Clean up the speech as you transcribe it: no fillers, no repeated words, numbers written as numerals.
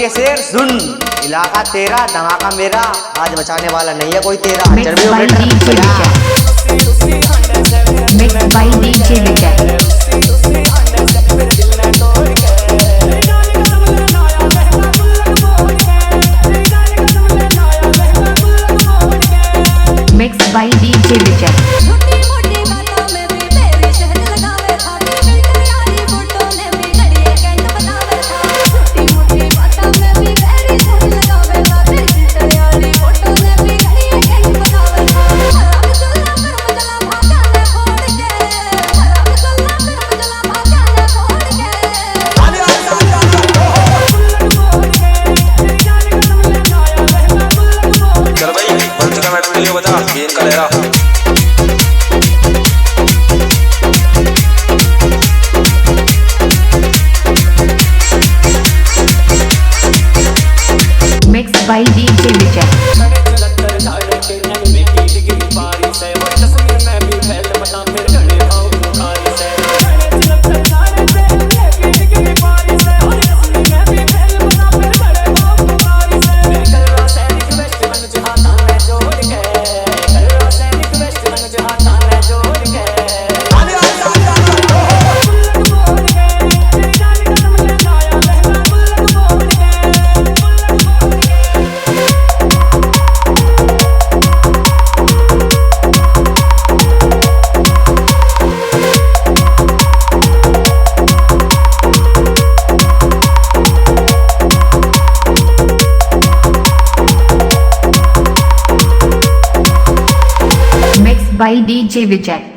के शेर सुन, इलाका तेरा धमाका मेरा, आज बचाने वाला नहीं है कोई तेरा। Mixed by DJ Vijay। Mixed by DJ Vijay। बता गेंद का लहरा। Mixed by DJ Vijay। By DJ Vijay।